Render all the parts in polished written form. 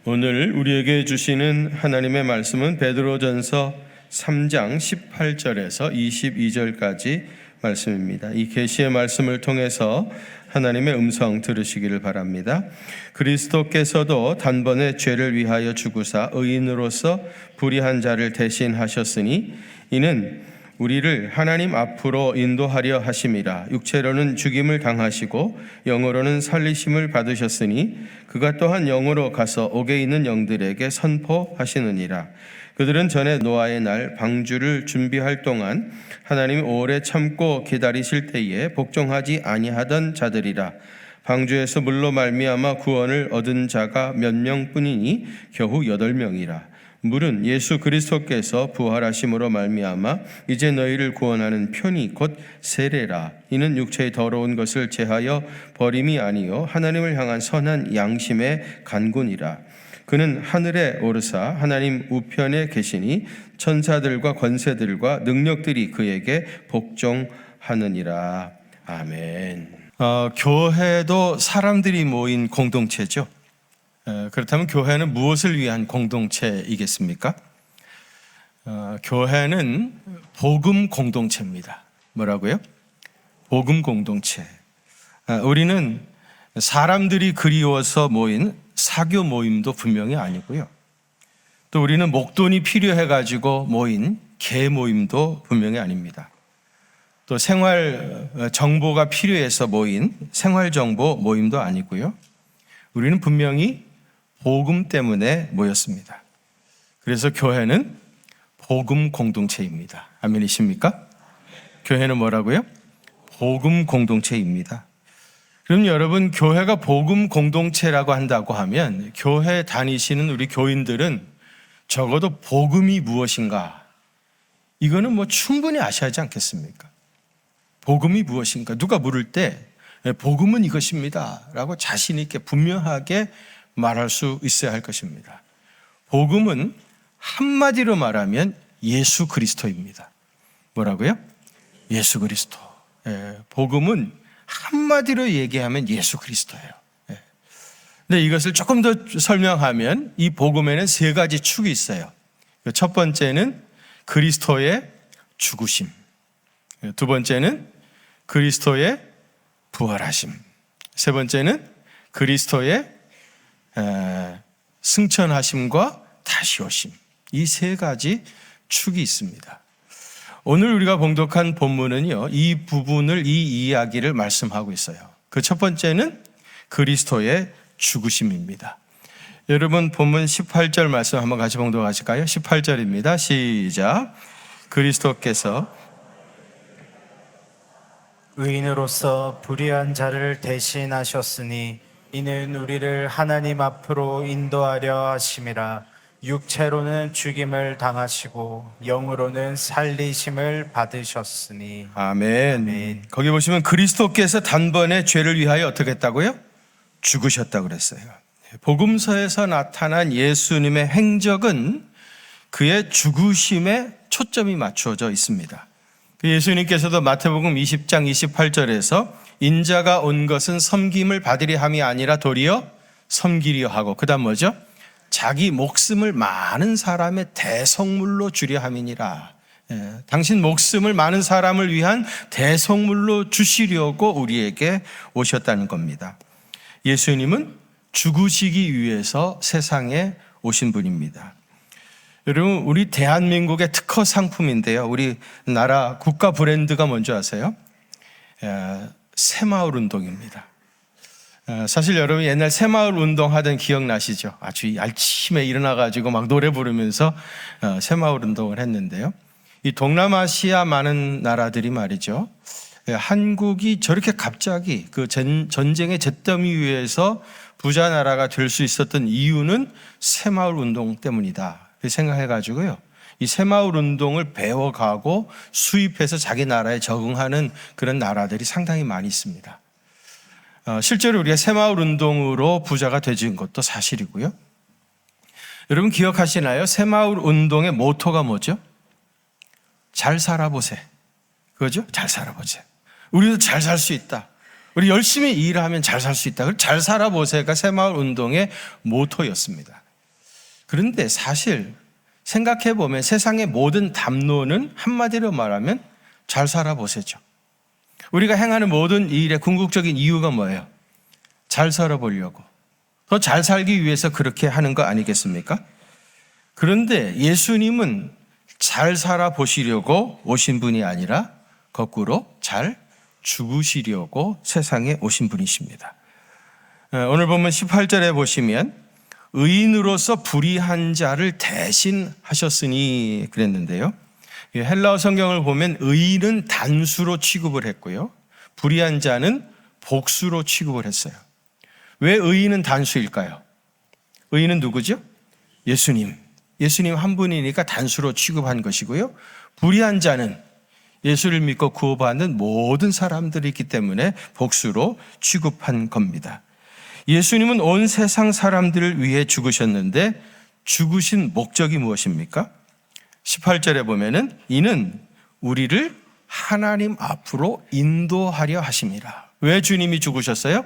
오늘 우리에게 주시는 하나님의 말씀은 베드로전서 3장 18절에서 22절까지 말씀입니다. 이 계시의 말씀을 통해서 하나님의 음성 들으시기를 바랍니다. 그리스도께서도 단번에 죄를 위하여 죽으사 의인으로서 불의한 자를 대신하셨으니 이는 우리를 하나님 앞으로 인도하려 하심이라. 육체로는 죽임을 당하시고 영으로는 살리심을 받으셨으니 그가 또한 영으로 가서 옥에 있는 영들에게 선포하시느니라. 그들은 전에 노아의 날 방주를 준비할 동안 하나님이 오래 참고 기다리실 때에 복종하지 아니하던 자들이라. 방주에서 물로 말미암아 구원을 얻은 자가 몇 명뿐이니 겨우 8명이라. 물은 예수 그리스도께서 부활하심으로 말미암아 이제 너희를 구원하는 편이 곧 세례라. 이는 육체의 더러운 것을 제하여 버림이 아니요 하나님을 향한 선한 양심의 간구니라. 그는 하늘에 오르사 하나님 우편에 계시니 천사들과 권세들과 능력들이 그에게 복종하느니라. 아멘. 교회도 사람들이 모인 공동체죠. 그렇다면 교회는 무엇을 위한 공동체이겠습니까? 교회는 복음 공동체입니다. 뭐라고요? 복음 공동체. 우리는 사람들이 그리워서 모인 사교 모임도 분명히 아니고요. 또 우리는 목돈이 필요해가지고 모인 개 모임도 분명히 아닙니다. 또 생활 정보가 필요해서 모인 생활 정보 모임도 아니고요. 우리는 분명히 복음 때문에 모였습니다. 그래서 교회는 복음 공동체입니다. 아멘이십니까? 교회는 뭐라고요? 복음 공동체입니다. 그럼 여러분, 교회가 복음 공동체라고 한다고 하면 교회 다니시는 우리 교인들은 적어도 복음이 무엇인가, 이거는 충분히 아셔야 하지 않겠습니까? 복음이 무엇인가, 누가 물을 때 복음은 이것입니다 라고 자신 있게 분명하게 말할 수 있어야 할 것입니다. 복음은 한마디로 말하면 예수 그리스도입니다. 뭐라고요? 예수 그리스도. 복음은 한마디로 얘기하면 예수 그리스도예요. 근데 이것을 조금 더 설명하면 이 복음에는 3가지 축이 있어요. 첫 번째는 그리스도의 죽으심, 두 번째는 그리스도의 부활하심, 세 번째는 그리스도의 승천하심과 다시 오심. 이 3가지 축이 있습니다. 오늘 우리가 봉독한 본문은요, 이 부분을, 이 이야기를 말씀하고 있어요. 그 첫 번째는 그리스도의 죽으심입니다. 여러분, 본문 18절 말씀 한번 같이 봉독하실까요? 18절입니다. 시작. 그리스도께서 의인으로서 불의한 자를 대신하셨으니 이는 우리를 하나님 앞으로 인도하려 하심이라. 육체로는 죽임을 당하시고 영으로는 살리심을 받으셨으니. 아멘. 거기 보시면 그리스도께서 단번에 죄를 위하여 어떻게 했다고요? 죽으셨다고 그랬어요. 복음서에서 나타난 예수님의 행적은 그의 죽으심에 초점이 맞춰져 있습니다. 예수님께서도 마태복음 20장 28절에서 인자가 온 것은 섬김을 받으려 함이 아니라 도리어 섬기려 하고, 그 다음 뭐죠? 자기 목숨을 많은 사람의 대속물로 주려 함이니라. 당신 목숨을 많은 사람을 위한 대속물로 주시려고 우리에게 오셨다는 겁니다. 예수님은 죽으시기 위해서 세상에 오신 분입니다. 여러분, 우리 대한민국의 특허 상품인데요, 우리 나라 국가 브랜드가 뭔지 아세요? 새마을 운동입니다. 사실 여러분, 옛날 새마을 운동 하던 기억나시죠? 아주 아침에 일어나가지고 막 노래 부르면서 새마을 운동을 했는데요, 이 동남아시아 많은 나라들이 말이죠, 한국이 저렇게 갑자기 그 전쟁의 잿더미 위에서 부자 나라가 될 수 있었던 이유는 새마을 운동 때문이다 생각해가지고요, 이 새마을 운동을 배워가고 수입해서 자기 나라에 적응하는 그런 나라들이 상당히 많이 있습니다. 실제로 우리가 새마을 운동으로 부자가 되진 것도 사실이고요. 여러분 기억하시나요? 새마을 운동의 모토가 뭐죠? 잘 살아보세. 그거죠? 잘 살아보세. 우리도 잘 살 수 있다. 우리 열심히 일하면 잘 살 수 있다. 잘 살아보세가 새마을 운동의 모토였습니다. 그런데 사실 생각해 보면 세상의 모든 담론은 한마디로 말하면 잘 살아보세요. 우리가 행하는 모든 일의 궁극적인 이유가 뭐예요? 잘 살아보려고. 더 잘 살기 위해서 그렇게 하는 거 아니겠습니까? 그런데 예수님은 잘 살아보시려고 오신 분이 아니라 거꾸로 잘 죽으시려고 세상에 오신 분이십니다. 오늘 보면 18절에 보시면 의인으로서 불의한 자를 대신하셨으니 그랬는데요. 헬라어 성경을 보면 의인은 단수로 취급을 했고요. 불의한 자는 복수로 취급을 했어요. 왜 의인은 단수일까요? 의인은 누구죠? 예수님. 예수님 한 분이니까 단수로 취급한 것이고요. 불의한 자는 예수를 믿고 구원받는 모든 사람들이 있기 때문에 복수로 취급한 겁니다. 예수님은 온 세상 사람들을 위해 죽으셨는데 죽으신 목적이 무엇입니까? 18절에 보면은 이는 우리를 하나님 앞으로 인도하려 하심이라. 왜 주님이 죽으셨어요?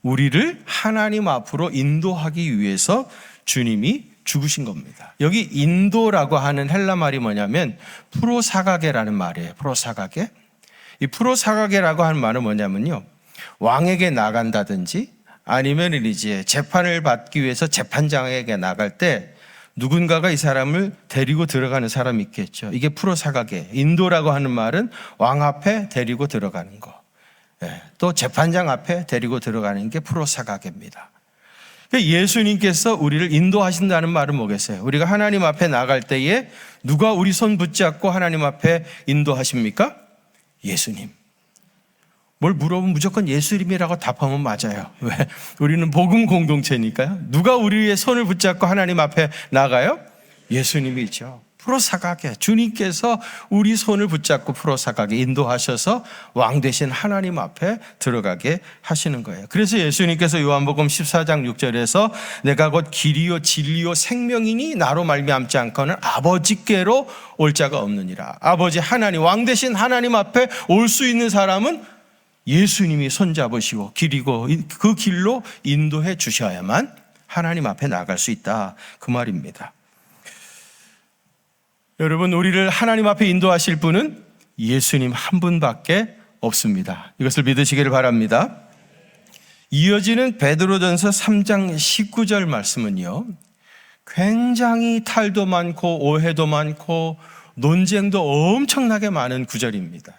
우리를 하나님 앞으로 인도하기 위해서 주님이 죽으신 겁니다. 여기 인도라고 하는 헬라 말이 뭐냐면 프로사가게라는 말이에요. 프로사가게. 이 프로사가게라고 하는 말은 뭐냐면요. 왕에게 나간다든지 아니면 이제 재판을 받기 위해서 재판장에게 나갈 때 누군가가 이 사람을 데리고 들어가는 사람이 있겠죠. 이게 프로사가게. 인도라고 하는 말은 왕 앞에 데리고 들어가는 거. 또 재판장 앞에 데리고 들어가는 게 프로사가게입니다. 예수님께서 우리를 인도하신다는 말은 뭐겠어요? 우리가 하나님 앞에 나갈 때에 누가 우리 손 붙잡고 하나님 앞에 인도하십니까? 예수님. 뭘 물어보면 무조건 예수님이라고 답하면 맞아요. 왜? 우리는 복음 공동체니까요. 누가 우리의 손을 붙잡고 하나님 앞에 나가요? 예수님이죠. 프로사가게. 주님께서 우리 손을 붙잡고 프로사가게 인도하셔서 왕 되신 하나님 앞에 들어가게 하시는 거예요. 그래서 예수님께서 요한복음 14장 6절에서 내가 곧 길이요 진리요 생명이니 나로 말미암지 않고는 아버지께로 올 자가 없느니라. 아버지 하나님, 왕 되신 하나님 앞에 올 수 있는 사람은 예수님이 손잡으시고 길이고 그 길로 인도해 주셔야만 하나님 앞에 나갈 수 있다. 그 말입니다. 여러분, 우리를 하나님 앞에 인도하실 분은 예수님 한 분밖에 없습니다. 이것을 믿으시기를 바랍니다. 이어지는 베드로전서 3장 19절 말씀은요, 굉장히 탈도 많고 오해도 많고 논쟁도 엄청나게 많은 구절입니다.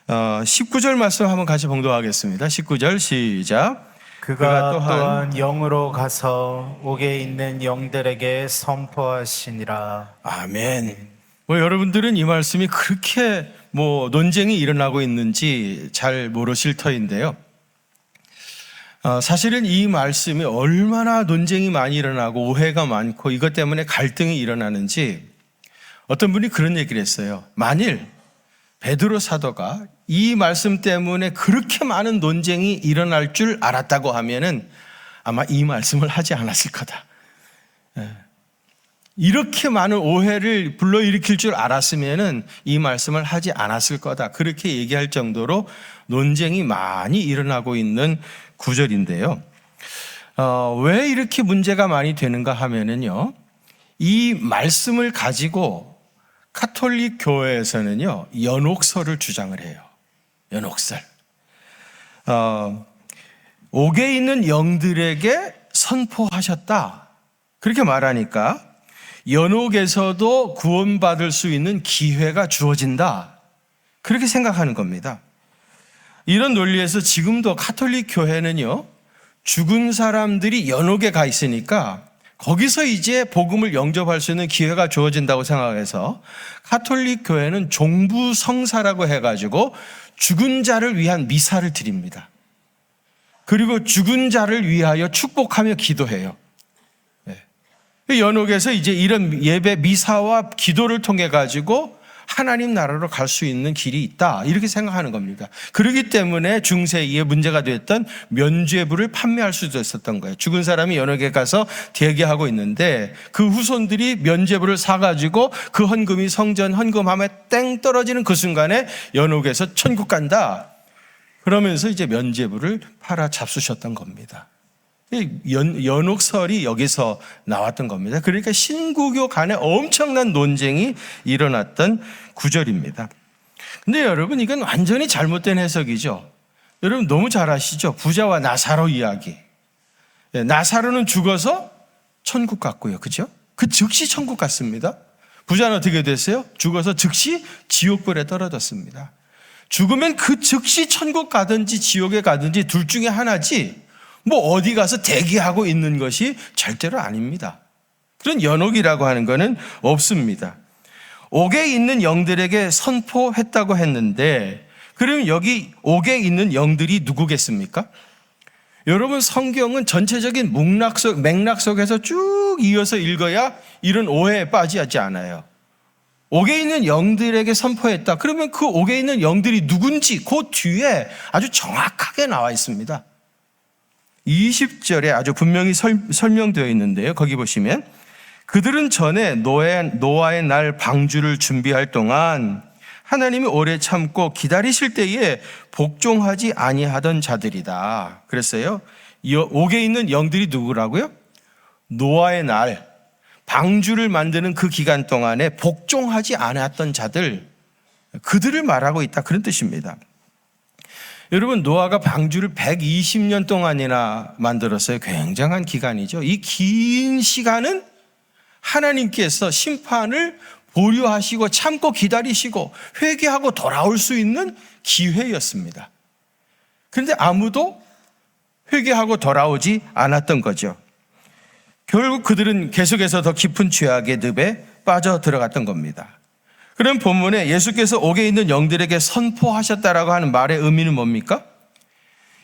19절 말씀 한번 같이 봉독하겠습니다. 19절 시작. 그가 또한 영으로 가서 옥에 있는 영들에게 선포하시니라. 아멘. 여러분들은 이 말씀이 그렇게 논쟁이 일어나고 있는지 잘 모르실 터인데요. 사실은 이 말씀이 얼마나 논쟁이 많이 일어나고 오해가 많고 이것 때문에 갈등이 일어나는지 어떤 분이 그런 얘기를 했어요. 만일 베드로 사도가 이 말씀 때문에 그렇게 많은 논쟁이 일어날 줄 알았다고 하면은 아마 이 말씀을 하지 않았을 거다. 이렇게 많은 오해를 불러일으킬 줄 알았으면은 이 말씀을 하지 않았을 거다. 그렇게 얘기할 정도로 논쟁이 많이 일어나고 있는 구절인데요. 왜 이렇게 문제가 많이 되는가 하면은요, 이 말씀을 가지고 가톨릭 교회에서는요, 연옥설을 주장을 해요. 연옥설. 옥에 있는 영들에게 선포하셨다. 그렇게 말하니까 연옥에서도 구원받을 수 있는 기회가 주어진다. 그렇게 생각하는 겁니다. 이런 논리에서 지금도 가톨릭 교회는요, 죽은 사람들이 연옥에 가 있으니까 거기서 이제 복음을 영접할 수 있는 기회가 주어진다고 생각해서 가톨릭 교회는 종부성사라고 해가지고 죽은 자를 위한 미사를 드립니다. 그리고 죽은 자를 위하여 축복하며 기도해요. 연옥에서 이제 이런 예배 미사와 기도를 통해 가지고 하나님 나라로 갈 수 있는 길이 있다, 이렇게 생각하는 겁니다. 그렇기 때문에 중세기에 문제가 됐던 면죄부를 판매할 수도 있었던 거예요. 죽은 사람이 연옥에 가서 대기하고 있는데 그 후손들이 면죄부를 사가지고 그 헌금이 성전 헌금함에 땡 떨어지는 그 순간에 연옥에서 천국 간다, 그러면서 이제 면죄부를 팔아 잡수셨던 겁니다. 연옥설이 여기서 나왔던 겁니다. 그러니까 신구교 간에 엄청난 논쟁이 일어났던 구절입니다. 근데 여러분, 이건 완전히 잘못된 해석이죠. 여러분 너무 잘 아시죠? 부자와 나사로 이야기. 나사로는 죽어서 천국 갔고요. 그죠? 그 즉시 천국 갔습니다. 부자는 어떻게 됐어요? 죽어서 즉시 지옥불에 떨어졌습니다. 죽으면 그 즉시 천국 가든지 지옥에 가든지 둘 중에 하나지, 뭐 어디 가서 대기하고 있는 것이 절대로 아닙니다. 그런 연옥이라고 하는 것은 없습니다. 옥에 있는 영들에게 선포했다고 했는데, 그러면 여기 옥에 있는 영들이 누구겠습니까? 여러분, 성경은 전체적인 맥락 속에서 쭉 이어서 읽어야 이런 오해에 빠지지 않아요. 옥에 있는 영들에게 선포했다. 그러면 그 옥에 있는 영들이 누군지 그 뒤에 아주 정확하게 나와 있습니다. 20절에 아주 분명히 설명되어 있는데요. 거기 보시면, 그들은 전에 노아의 날 방주를 준비할 동안 하나님이 오래 참고 기다리실 때에 복종하지 아니하던 자들이다. 그랬어요. 옥에 있는 영들이 누구라고요? 노아의 날 방주를 만드는 그 기간 동안에 복종하지 않았던 자들, 그들을 말하고 있다, 그런 뜻입니다. 여러분, 노아가 방주를 120년 동안이나 만들었어요. 굉장한 기간이죠. 이 긴 시간은 하나님께서 심판을 보류하시고 참고 기다리시고 회개하고 돌아올 수 있는 기회였습니다. 그런데 아무도 회개하고 돌아오지 않았던 거죠. 결국 그들은 계속해서 더 깊은 죄악의 늪에 빠져 들어갔던 겁니다. 그럼 본문에 예수께서 옥에 있는 영들에게 선포하셨다라고 하는 말의 의미는 뭡니까?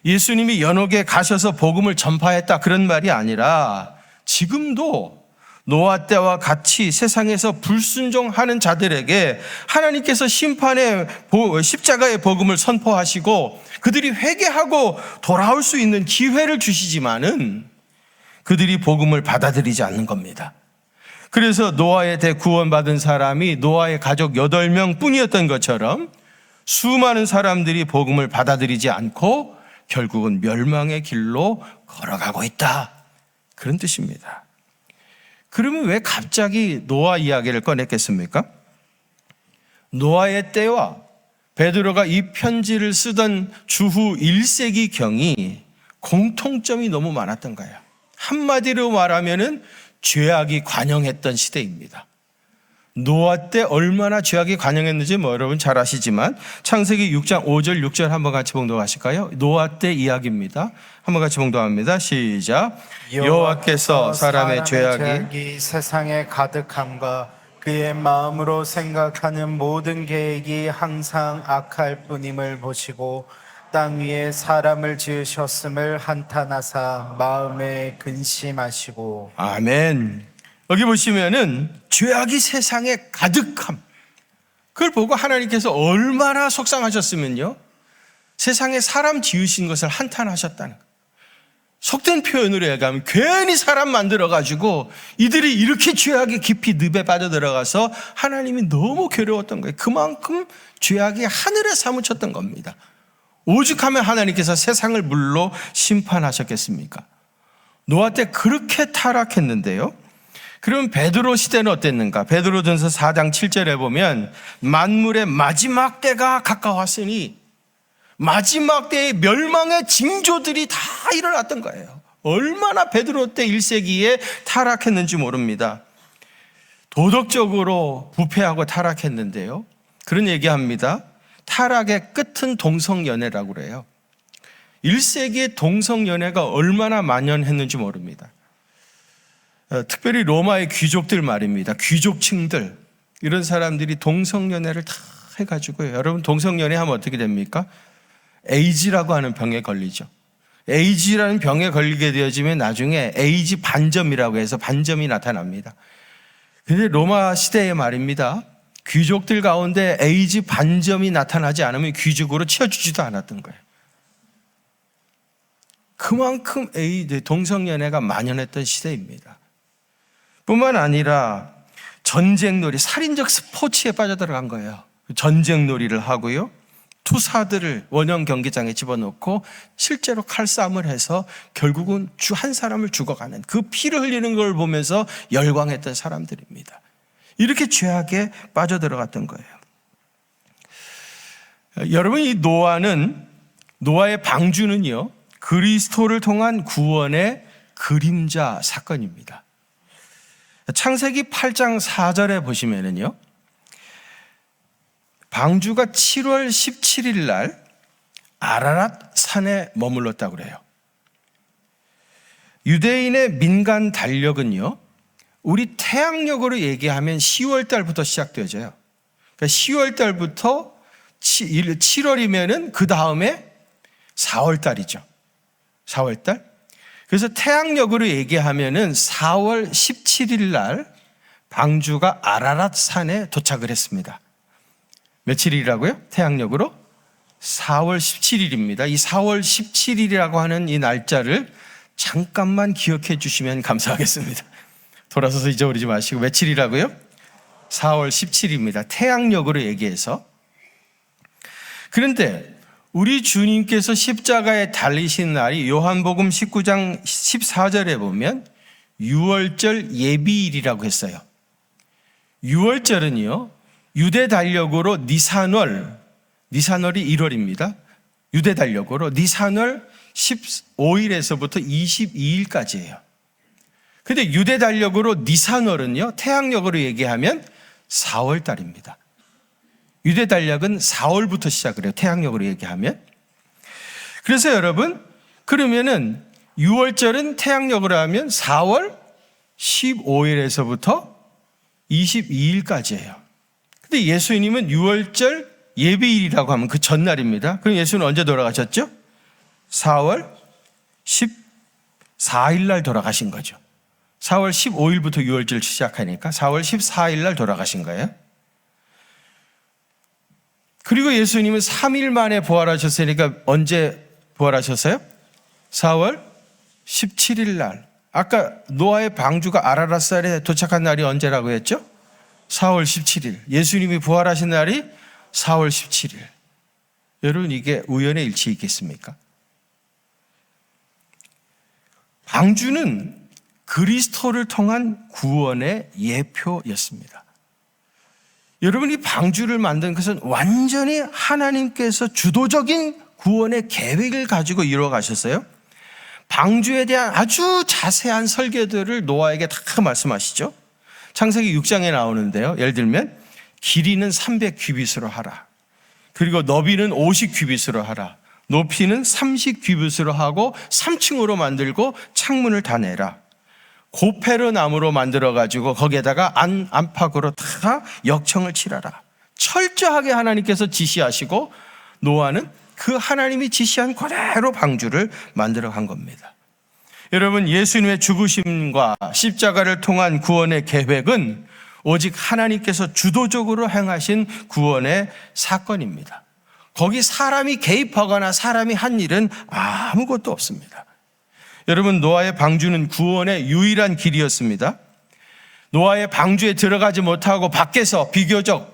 예수님이 연옥에 가셔서 복음을 전파했다, 그런 말이 아니라 지금도 노아 때와 같이 세상에서 불순종하는 자들에게 하나님께서 심판의 십자가의 복음을 선포하시고 그들이 회개하고 돌아올 수 있는 기회를 주시지만은 그들이 복음을 받아들이지 않는 겁니다. 그래서 노아의 때 구원받은 사람이 노아의 가족 8명 뿐이었던 것처럼 수많은 사람들이 복음을 받아들이지 않고 결국은 멸망의 길로 걸어가고 있다, 그런 뜻입니다. 그러면 왜 갑자기 노아 이야기를 꺼냈겠습니까? 노아의 때와 베드로가 이 편지를 쓰던 주후 1세기경이 공통점이 너무 많았던 거예요. 한마디로 말하면은 죄악이 관영했던 시대입니다. 노아 때 얼마나 죄악이 관영했는지 여러분 잘 아시지만 창세기 6장 5절 6절 한번 같이 봉독하실까요? 노아 때 이야기입니다. 한번 같이 봉독합니다. 시작. 여호와께서 사람의 죄악이 세상에 가득함과 그의 마음으로 생각하는 모든 계획이 항상 악할 뿐임을 보시고 땅 위에 사람을 지으셨음을 한탄하사 마음에 근심하시고. 아멘. 여기 보시면은 죄악이 세상에 가득함, 그걸 보고 하나님께서 얼마나 속상하셨으면요, 세상에 사람 지으신 것을 한탄하셨다는 거예요. 속된 표현으로 얘기하면 괜히 사람 만들어가지고 이들이 이렇게 죄악의 깊이 늪에 빠져들어가서 하나님이 너무 괴로웠던 거예요. 그만큼 죄악이 하늘에 사무쳤던 겁니다. 오죽하면 하나님께서 세상을 물로 심판하셨겠습니까? 노아 때 그렇게 타락했는데요. 그럼 베드로 시대는 어땠는가? 베드로전서 4장 7절에 보면 만물의 마지막 때가 가까웠으니 마지막 때의 멸망의 징조들이 다 일어났던 거예요. 얼마나 베드로 때 1세기에 타락했는지 모릅니다. 도덕적으로 부패하고 타락했는데요. 그런 얘기합니다. 타락의 끝은 동성연애라고 그래요. 1세기의 동성연애가 얼마나 만연했는지 모릅니다. 특별히 로마의 귀족들 말입니다. 귀족층들, 이런 사람들이 동성연애를 다 해가지고요. 여러분, 동성연애 하면 어떻게 됩니까? 에이즈라고 하는 병에 걸리죠. 에이즈라는 병에 걸리게 되어지면 나중에 에이즈 반점이라고 해서 반점이 나타납니다. 근데 로마 시대의 말입니다. 귀족들 가운데 에이즈 반점이 나타나지 않으면 귀족으로 치워주지도 않았던 거예요. 그만큼 동성연애가 만연했던 시대입니다. 뿐만 아니라 전쟁놀이, 살인적 스포츠에 빠져들어간 거예요. 전쟁놀이를 하고요, 투사들을 원형 경기장에 집어넣고 실제로 칼싸움을 해서 결국은 한 사람을 죽어가는 그 피를 흘리는 걸 보면서 열광했던 사람들입니다. 이렇게 죄악에 빠져들어갔던 거예요. 여러분, 이 노아의 방주는요, 그리스도를 통한 구원의 그림자 사건입니다. 창세기 8장 4절에 보시면은요, 방주가 7월 17일 날 아라랏 산에 머물렀다고 그래요. 유대인의 민간 달력은요, 우리 태양력으로 얘기하면 10월 달부터 시작되어져요. 그러니까 10월 달부터 7월이면은 그 다음에 4월 달이죠. 4월 달. 그래서 태양력으로 얘기하면은 4월 17일 날 방주가 아라랏 산에 도착을 했습니다. 며칠이라고요? 태양력으로? 4월 17일입니다. 이 4월 17일이라고 하는 이 날짜를 잠깐만 기억해 주시면 감사하겠습니다. 돌아서서 잊어버리지 마시고 며칠이라고요? 4월 17일입니다. 태양력으로 얘기해서. 그런데 우리 주님께서 십자가에 달리신 날이 요한복음 19장 14절에 보면 6월절 예비일이라고 했어요. 6월절은요, 유대 달력으로 니산월이 1월입니다. 유대 달력으로 니산월 15일에서부터 22일까지예요. 근데 유대 달력으로 니산월은요, 태양력으로 얘기하면 4월 달입니다. 유대 달력은 4월부터 시작을 해요. 태양력으로 얘기하면. 그래서 여러분, 그러면은 6월절은 태양력으로 하면 4월 15일에서부터 22일까지예요. 근데 예수님은 6월절 예비일이라고 하면 그 전날입니다. 그럼 예수는 언제 돌아가셨죠? 4월 14일 날 돌아가신 거죠. 4월 15일부터 6월절 시작하니까 4월 14일 날 돌아가신 거예요. 그리고 예수님은 3일 만에 부활하셨으니까 언제 부활하셨어요? 4월 17일 날. 아까 노아의 방주가 아라랏산에 도착한 날이 언제라고 했죠? 4월 17일. 예수님이 부활하신 날이 4월 17일. 여러분, 이게 우연의 일치이겠습니까? 방주는 그리스도를 통한 구원의 예표였습니다. 여러분, 이 방주를 만든 것은 완전히 하나님께서 주도적인 구원의 계획을 가지고 이루어 가셨어요. 방주에 대한 아주 자세한 설계들을 노아에게 다 말씀하시죠. 창세기 6장에 나오는데요. 예를 들면 길이는 300규빗으로 하라. 그리고 너비는 50규빗으로 하라. 높이는 30규빗으로 하고 3층으로 만들고 창문을 다 내라. 고페르 나무로 만들어가지고 거기에다가 안팎으로 다 역청을 칠하라. 철저하게 하나님께서 지시하시고 노아는 그 하나님이 지시한 그대로 방주를 만들어 간 겁니다. 여러분, 예수님의 죽으심과 십자가를 통한 구원의 계획은 오직 하나님께서 주도적으로 행하신 구원의 사건입니다. 거기 사람이 개입하거나 사람이 한 일은 아무것도 없습니다. 여러분, 노아의 방주는 구원의 유일한 길이었습니다. 노아의 방주에 들어가지 못하고 밖에서 비교적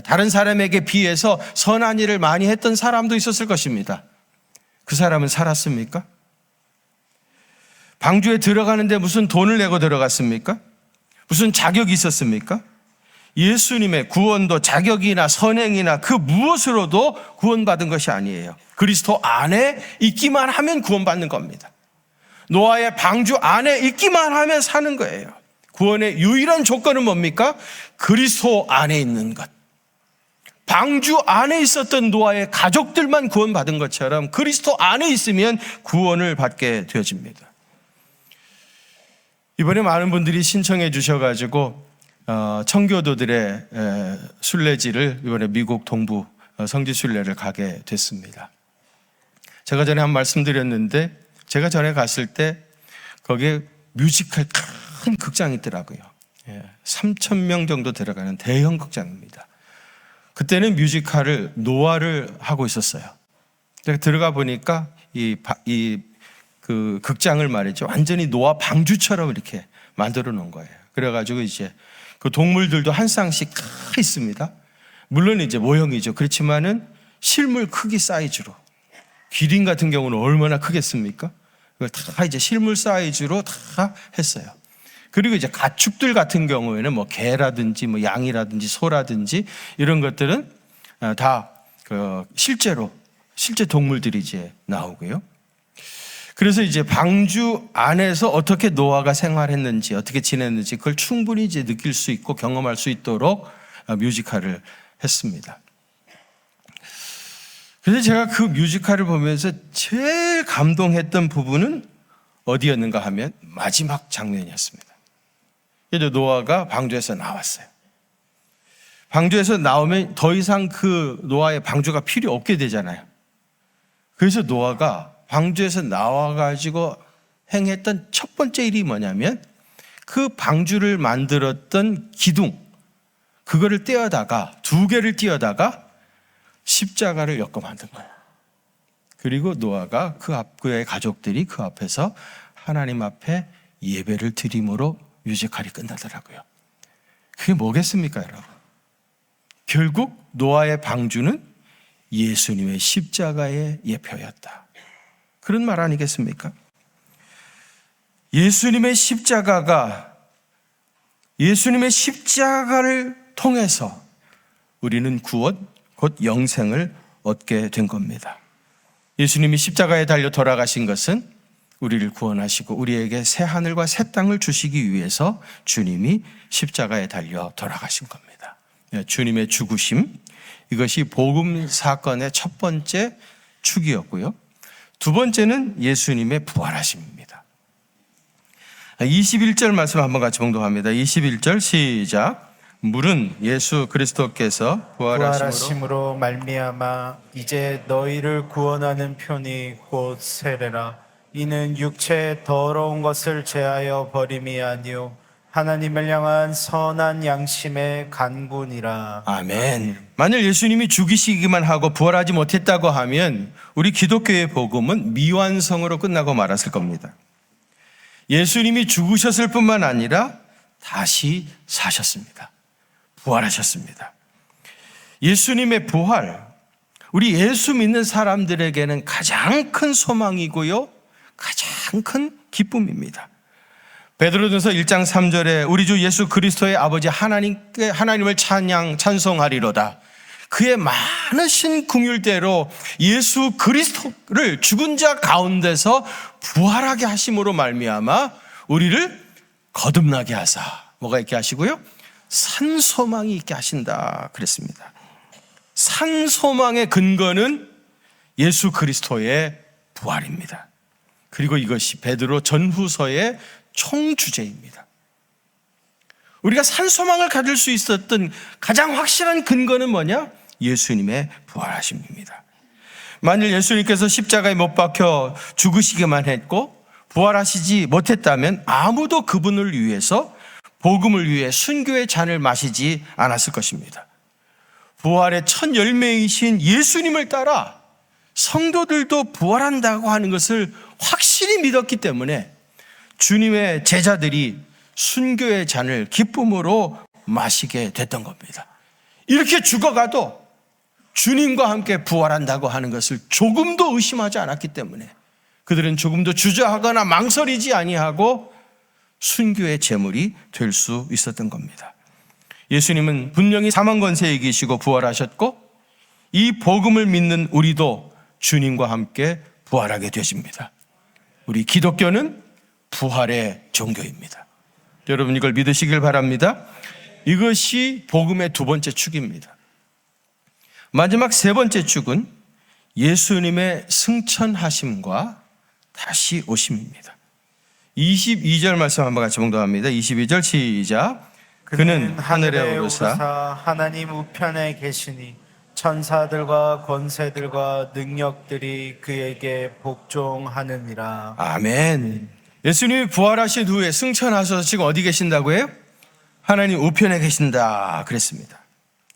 다른 사람에게 비해서 선한 일을 많이 했던 사람도 있었을 것입니다. 그 사람은 살았습니까? 방주에 들어가는데 무슨 돈을 내고 들어갔습니까? 무슨 자격이 있었습니까? 예수님의 구원도 자격이나 선행이나 그 무엇으로도 구원받은 것이 아니에요. 그리스도 안에 있기만 하면 구원받는 겁니다. 노아의 방주 안에 있기만 하면 사는 거예요. 구원의 유일한 조건은 뭡니까? 그리스도 안에 있는 것. 방주 안에 있었던 노아의 가족들만 구원받은 것처럼 그리스도 안에 있으면 구원을 받게 되어집니다. 이번에 많은 분들이 신청해 주셔가지고 청교도들의 순례지를 이번에 미국 동부 성지 순례를 가게 됐습니다. 제가 전에 한 말씀 드렸는데 제가 전에 갔을 때 거기에 뮤지컬 큰 극장이 있더라고요. 3,000명 정도 들어가는 대형 극장입니다. 그때는 뮤지컬을 노아를 하고 있었어요. 제가 들어가 보니까 그 극장을 말이죠, 완전히 노아 방주처럼 이렇게 만들어 놓은 거예요. 그래가지고 이제 그 동물들도 한 쌍씩 다 있습니다. 물론 이제 모형이죠. 그렇지만은 실물 크기 사이즈로, 기린 같은 경우는 얼마나 크겠습니까? 그걸 다 이제 실물 사이즈로 다 했어요. 그리고 이제 가축들 같은 경우에는 뭐 개라든지 뭐 양이라든지 소라든지 이런 것들은 다 실제 동물들이 이제 나오고요. 그래서 이제 방주 안에서 어떻게 노아가 생활했는지, 어떻게 지냈는지 그걸 충분히 이제 느낄 수 있고 경험할 수 있도록 뮤지컬을 했습니다. 그래서 제가 그 뮤지컬을 보면서 제일 감동했던 부분은 어디였는가 하면 마지막 장면이었습니다. 그래서 노아가 방주에서 나왔어요. 방주에서 나오면 더 이상 그 노아의 방주가 필요 없게 되잖아요. 그래서 노아가 방주에서 나와가지고 행했던 첫 번째 일이 뭐냐면 그 방주를 만들었던 기둥, 그거를 떼어다가 2개를 띄어다가 십자가를 엮어 만든 거예요. 그리고 노아가 그의 가족들이 그 앞에서 하나님 앞에 예배를 드림으로 뮤지컬이 끝나더라고요. 그게 뭐겠습니까, 여러분? 결국 노아의 방주는 예수님의 십자가의 예표였다. 그런 말 아니겠습니까? 예수님의 십자가를 통해서 우리는 구원, 곧 영생을 얻게 된 겁니다. 예수님이 십자가에 달려 돌아가신 것은 우리를 구원하시고 우리에게 새 하늘과 새 땅을 주시기 위해서 주님이 십자가에 달려 돌아가신 겁니다. 주님의 죽으심, 이것이 복음 사건의 첫 번째 축이었고요. 두 번째는 예수님의 부활하심입니다. 21절 말씀 한번 같이 봉독합니다. 21절 시작. 물은 예수 그리스도께서 부활하심으로 말미암아 이제 너희를 구원하는 편이 곧 세례라. 이는 육체의 더러운 것을 제하여 버림이 아니요 하나님을 향한 선한 양심의 간구니라. 아멘. 만일 예수님이 죽이시기만 하고 부활하지 못했다고 하면 우리 기독교의 복음은 미완성으로 끝나고 말았을 겁니다. 예수님이 죽으셨을 뿐만 아니라 다시 사셨습니다. 부활하셨습니다. 예수님의 부활, 우리 예수 믿는 사람들에게는 가장 큰 소망이고요, 가장 큰 기쁨입니다. 베드로전서 1장 3절에 우리 주 예수 그리스도의 아버지 하나님을 찬송하리로다. 그의 많으신 긍휼대로 예수 그리스도를 죽은 자 가운데서 부활하게 하심으로 말미암아 우리를 거듭나게 하사, 뭐가 있게 하시고요? 산소망이 있게 하신다 그랬습니다. 산소망의 근거는 예수 그리스도의 부활입니다. 그리고 이것이 베드로 전후서의 총주제입니다. 우리가 산소망을 가질 수 있었던 가장 확실한 근거는 뭐냐? 예수님의 부활하심입니다. 만일 예수님께서 십자가에 못 박혀 죽으시기만 했고 부활하시지 못했다면 아무도 그분을 위해서, 복음을 위해 순교의 잔을 마시지 않았을 것입니다. 부활의 첫 열매이신 예수님을 따라 성도들도 부활한다고 하는 것을 확실히 믿었기 때문에 주님의 제자들이 순교의 잔을 기쁨으로 마시게 됐던 겁니다. 이렇게 죽어가도 주님과 함께 부활한다고 하는 것을 조금도 의심하지 않았기 때문에 그들은 조금도 주저하거나 망설이지 아니하고 순교의 제물이 될 수 있었던 겁니다. 예수님은 분명히 사망 권세에 이기시고 부활하셨고 이 복음을 믿는 우리도 주님과 함께 부활하게 되십니다. 우리 기독교는 부활의 종교입니다. 여러분 이걸 믿으시길 바랍니다. 이것이 복음의 두 번째 축입니다. 마지막 세 번째 축은 예수님의 승천하심과 다시 오심입니다. 22절 말씀 한번 같이 봉독합니다. 22절 시작. 그는 하늘에 오르사 하나님 우편에 계시니 천사들과 권세들과 능력들이 그에게 복종하느니라. 아멘. 예수님이 부활하신 후에 승천하셔서 지금 어디 계신다고 해요? 하나님 우편에 계신다 그랬습니다.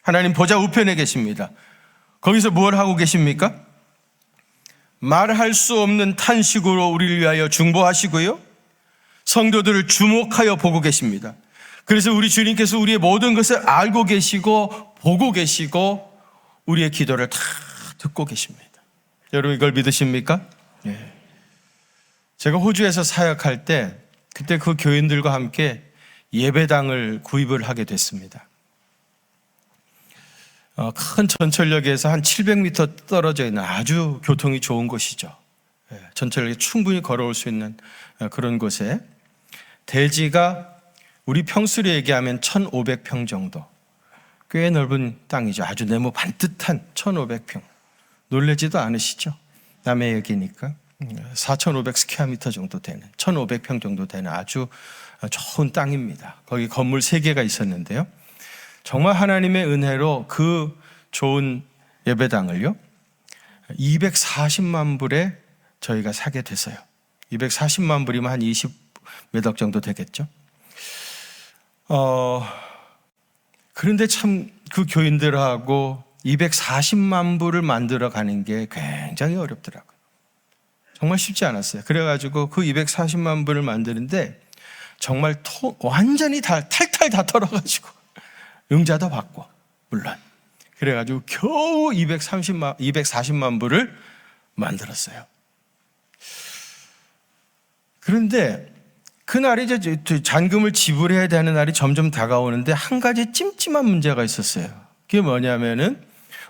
하나님 보좌 우편에 계십니다. 거기서 뭘 하고 계십니까? 말할 수 없는 탄식으로 우리를 위하여 중보하시고요, 성도들을 주목하여 보고 계십니다. 그래서 우리 주님께서 우리의 모든 것을 알고 계시고 보고 계시고 우리의 기도를 다 듣고 계십니다. 여러분 이걸 믿으십니까? 예. 제가 호주에서 사역할 때 그때 그 교인들과 함께 예배당을 구입을 하게 됐습니다. 큰 전철역에서 한 700m 떨어져 있는 아주 교통이 좋은 곳이죠. 전철역에 충분히 걸어올 수 있는 그런 곳에 대지가 우리 평수로 얘기하면 1,500평 정도, 꽤 넓은 땅이죠. 아주 네모 반듯한 1,500평. 놀라지도 않으시죠? 남의 얘기니까. 4,500 스퀘어미터 정도 되는, 1,500평 정도 되는 아주 좋은 땅입니다. 거기 건물 3개가 있었는데요. 정말 하나님의 은혜로 그 좋은 예배당을요, 240만 불에 저희가 사게 됐어요. 240만 불이면 한 20 몇 억 정도 되겠죠. 그런데 참 그 교인들하고 240만 불을 만들어 가는 게 굉장히 어렵더라고요. 정말 쉽지 않았어요. 그래가지고 그 240만 불을 만드는데 정말 완전히 탈탈 다 털어가지고 응자도 받고, 물론. 그래가지고 겨우 240만 불을 만들었어요. 그런데 그날이 이제 잔금을 지불해야 되는 날이 점점 다가오는데 한 가지 찜찜한 문제가 있었어요. 그게 뭐냐면은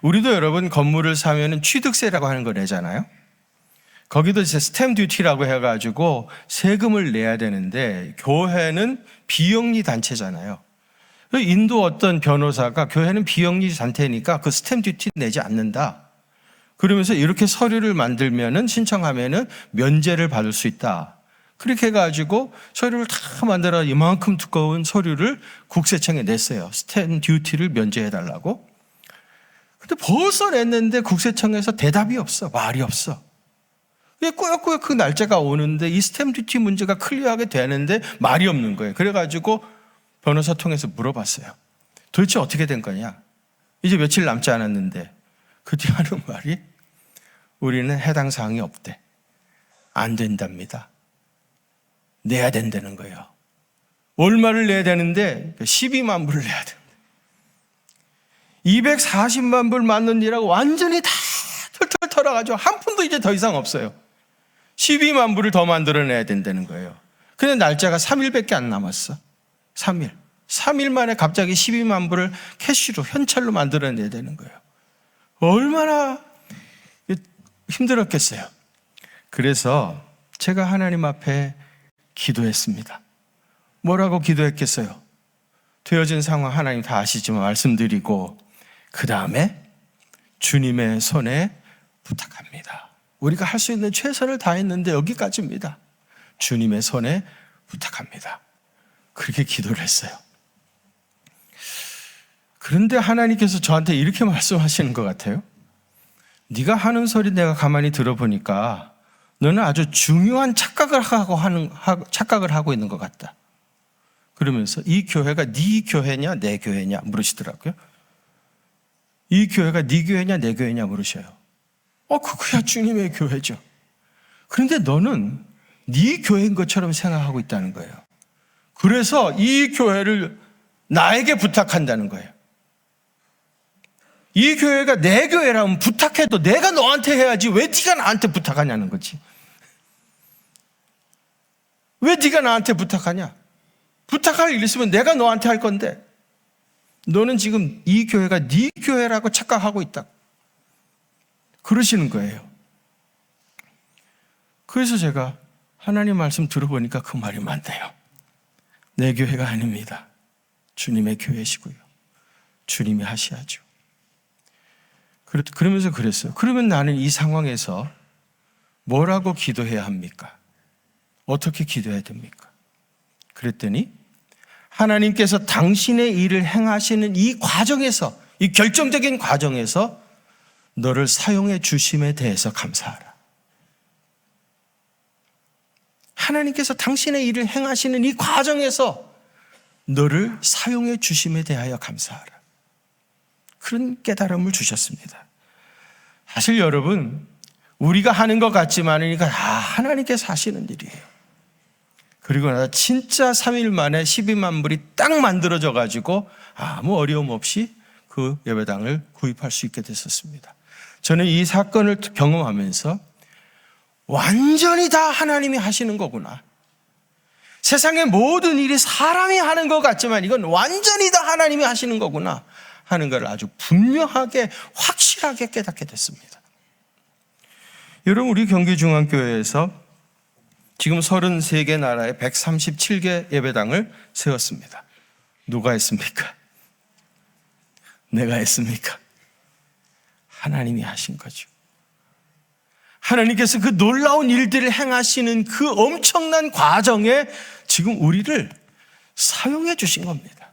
우리도 여러분 건물을 사면은 취득세라고 하는 거 내잖아요. 거기도 이제 스탬 듀티라고 해가지고 세금을 내야 되는데 교회는 비영리 단체잖아요. 인도 어떤 변호사가 교회는 비영리 단체니까 그 스탬 듀티 내지 않는다. 그러면서 이렇게 서류를 만들면은 신청하면은 면제를 받을 수 있다. 그렇게 해가지고 서류를 다 만들어 이만큼 두꺼운 서류를 국세청에 냈어요. 스탬 듀티를 면제해달라고. 근데 벌써 냈는데 국세청에서 대답이 없어. 말이 없어. 꾸역꾸역 그 날짜가 오는데 이 스탬 듀티 문제가 클리어하게 되는데 말이 없는 거예요. 그래가지고 변호사 통해서 물어봤어요. 도대체 어떻게 된 거냐? 이제 며칠 남지 않았는데. 그때 하는 말이 우리는 해당 사항이 없대. 안 된답니다. 내야 된다는 거예요. 얼마를 내야 되는데 12만 불을 내야 된다. 240만 불 맞는이라고 완전히 다 털털 털어가지고 한 푼도 이제 더 이상 없어요. 12만 불을 더 만들어내야 된다는 거예요. 근데 날짜가 3일밖에 안 남았어. 3일. 3일 만에 갑자기 12만 불을 캐시로 현찰로 만들어내야 되는 거예요. 얼마나 힘들었겠어요. 그래서 제가 하나님 앞에 기도했습니다. 뭐라고 기도했겠어요? 되어진 상황 하나님 다 아시지만 말씀드리고 그 다음에 주님의 손에 부탁합니다. 우리가 할 수 있는 최선을 다했는데 여기까지입니다. 주님의 손에 부탁합니다. 그렇게 기도를 했어요. 그런데 하나님께서 저한테 이렇게 말씀하시는 것 같아요. 네가 하는 소리 내가 가만히 들어보니까 너는 아주 중요한 착각을 하고 있는 것 같다. 그러면서 이 교회가 네 교회냐 내 교회냐 물으시더라고요. 이 교회가 네 교회냐 내 교회냐 물으셔요. 그거야 주님의 교회죠. 그런데 너는 네 교회인 것처럼 생각하고 있다는 거예요. 그래서 이 교회를 나에게 부탁한다는 거예요. 이 교회가 내 교회라면 부탁해도 내가 너한테 해야지 왜 네가 나한테 부탁하냐는 거지. 왜 네가 나한테 부탁하냐? 부탁할 일 있으면 내가 너한테 할 건데 너는 지금 이 교회가 네 교회라고 착각하고 있다. 그러시는 거예요. 그래서 제가 하나님 말씀 들어보니까 그 말이 맞네요. 내 교회가 아닙니다. 주님의 교회시고요. 주님이 하셔야죠. 그러면서 그랬어요. 그러면 나는 이 상황에서 뭐라고 기도해야 합니까? 어떻게 기도해야 됩니까? 그랬더니 하나님께서 당신의 일을 행하시는 이 과정에서, 이 결정적인 과정에서 너를 사용해 주심에 대해서 감사하라. 하나님께서 당신의 일을 행하시는 이 과정에서 너를 사용해 주심에 대하여 감사하라. 그런 깨달음을 주셨습니다. 사실 여러분, 우리가 하는 것 같지만 다 하나님께서 하시는 일이에요. 그리고 나서 진짜 3일 만에 12만 불이 딱 만들어져 가지고 아무 어려움 없이 그 예배당을 구입할 수 있게 됐었습니다. 저는 이 사건을 경험하면서 완전히 다 하나님이 하시는 거구나. 세상의 모든 일이 사람이 하는 것 같지만 이건 완전히 다 하나님이 하시는 거구나 하는 걸 아주 분명하게 확실하게 깨닫게 됐습니다. 여러분, 우리 경기중앙교회에서 지금 33개 나라에 137개 예배당을 세웠습니다. 누가 했습니까? 내가 했습니까? 하나님이 하신 거죠. 하나님께서 그 놀라운 일들을 행하시는 그 엄청난 과정에 지금 우리를 사용해 주신 겁니다.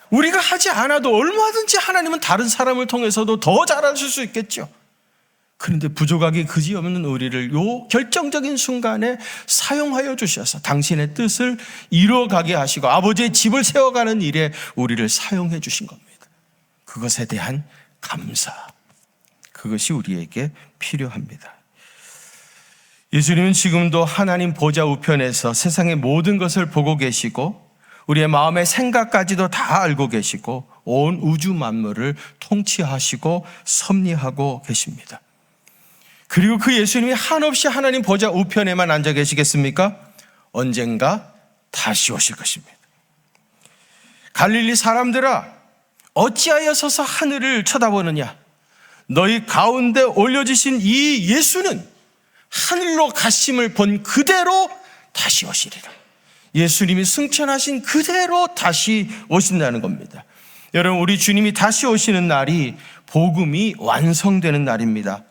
우리가 하지 않아도 얼마든지 하나님은 다른 사람을 통해서도 더 잘하실 수 있겠죠. 그런데 부족하기 그지없는 우리를 요 결정적인 순간에 사용하여 주셔서 당신의 뜻을 이루어가게 하시고 아버지의 집을 세워가는 일에 우리를 사용해 주신 겁니다. 그것에 대한 감사, 그것이 우리에게 필요합니다. 예수님은 지금도 하나님 보좌 우편에서 세상의 모든 것을 보고 계시고 우리의 마음의 생각까지도 다 알고 계시고 온 우주 만물을 통치하시고 섭리하고 계십니다. 그리고 그 예수님이 한없이 하나님 보좌 우편에만 앉아 계시겠습니까? 언젠가 다시 오실 것입니다. 갈릴리 사람들아, 어찌하여 서서 하늘을 쳐다보느냐? 너희 가운데 올려지신 이 예수는 하늘로 가심을 본 그대로 다시 오시리라. 예수님이 승천하신 그대로 다시 오신다는 겁니다. 여러분, 우리 주님이 다시 오시는 날이 복음이 완성되는 날입니다.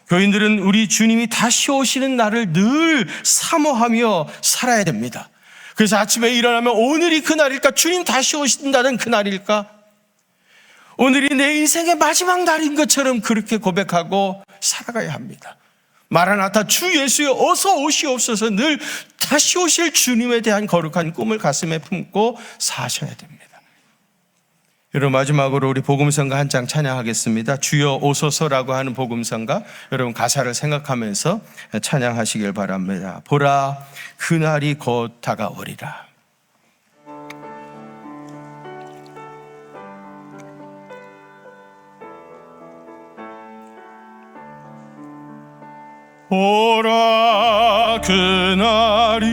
교인들은 우리 주님이 다시 오시는 날을 늘 사모하며 살아야 됩니다. 그래서 아침에 일어나면 오늘이 그날일까? 주님 다시 오신다는 그날일까? 오늘이 내 인생의 마지막 날인 것처럼 그렇게 고백하고 살아가야 합니다. 마라나타 주 예수여 어서 오시옵소서, 늘 다시 오실 주님에 대한 거룩한 꿈을 가슴에 품고 사셔야 됩니다. 여러분, 마지막으로 우리 복음성가 한 장 찬양하겠습니다. 주여 오소서라고 하는 복음성가, 여러분 가사를 생각하면서 찬양하시길 바랍니다. 보라 그날이 곧 다가오리라. 보라 그날이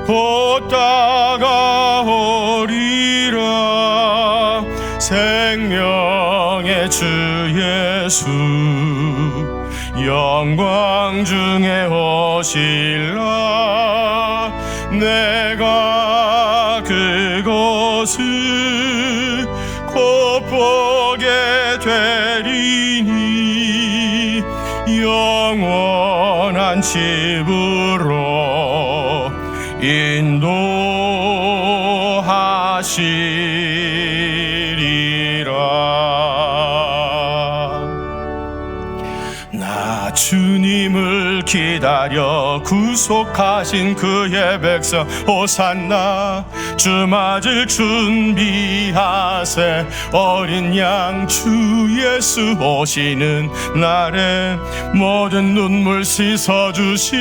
곧 다가오리라. 생명의 주 예수 영광 중에 오실라. 내가 그곳을 곧 보게 되리니 영원한 집으로 인도하시리라. 나 주님을 기다려 구속하신 그의 백성 호산나. 주 맞을 준비하세. 어린 양 주 예수 오시는 날에 모든 눈물 씻어주시리.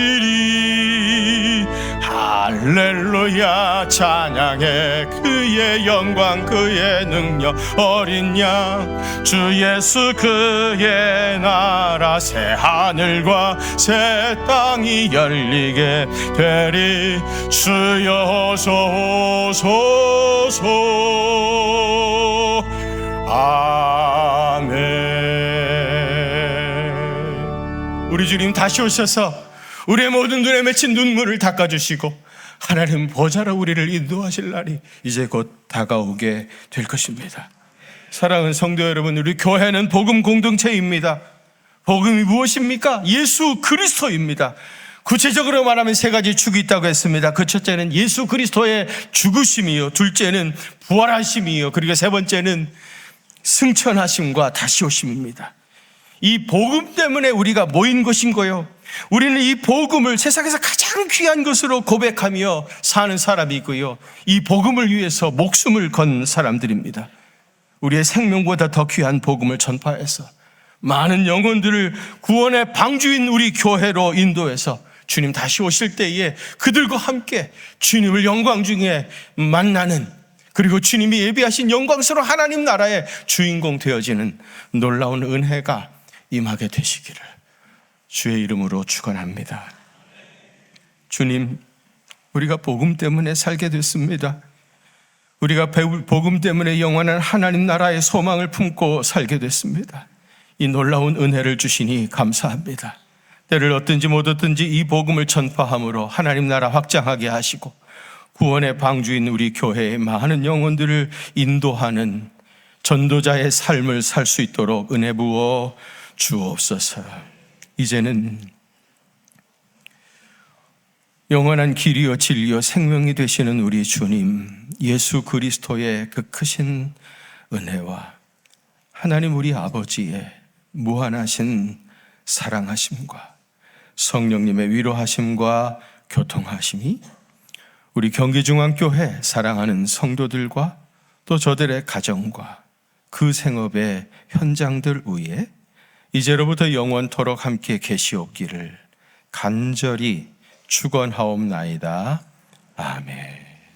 할렐루야 찬양해 그의 영광 그의 능력. 어린 양 주 예수 그의 나라. 새 하늘과 새 땅이 열리게 되리. 주여 어서 오소서. 아멘. 우리 주님 다시 오셔서 우리의 모든 눈에 맺힌 눈물을 닦아주시고 하나님 보좌로 우리를 인도하실 날이 이제 곧 다가오게 될 것입니다. 사랑하는 성도 여러분, 우리 교회는 복음 공동체입니다. 복음이 무엇입니까? 예수 그리스도입니다. 구체적으로 말하면 세 가지 축이 있다고 했습니다. 그 첫째는 예수 그리스도의 죽으심이요, 둘째는 부활하심이요, 그리고 세 번째는 승천하심과 다시 오심입니다. 이 복음 때문에 우리가 모인 것인 거요. 우리는 이 복음을 세상에서 가장 귀한 것으로 고백하며 사는 사람이고요, 이 복음을 위해서 목숨을 건 사람들입니다. 우리의 생명보다 더 귀한 복음을 전파해서 많은 영혼들을 구원의 방주인 우리 교회로 인도해서 주님 다시 오실 때에 그들과 함께 주님을 영광 중에 만나는 그리고 주님이 예비하신 영광스러운 하나님 나라의 주인공 되어지는 놀라운 은혜가 임하게 되시기를 주의 이름으로 축원합니다. 주님, 우리가 복음 때문에 살게 됐습니다. 우리가 복음 때문에 영원한 하나님 나라의 소망을 품고 살게 됐습니다. 이 놀라운 은혜를 주시니 감사합니다. 때를 얻든지 못 얻든지 이 복음을 전파함으로 하나님 나라 확장하게 하시고 구원의 방주인 우리 교회의 많은 영혼들을 인도하는 전도자의 삶을 살 수 있도록 은혜 부어 주옵소서. 이제는 영원한 길이요 진리요 생명이 되시는 우리 주님 예수 그리스도의 그 크신 은혜와 하나님 우리 아버지의 무한하신 사랑하심과 성령님의 위로하심과 교통하심이 우리 경기중앙교회 사랑하는 성도들과 또 저들의 가정과 그 생업의 현장들 위에 이제로부터 영원토록 함께 계시옵기를 간절히 축원하옵나이다. 아멘.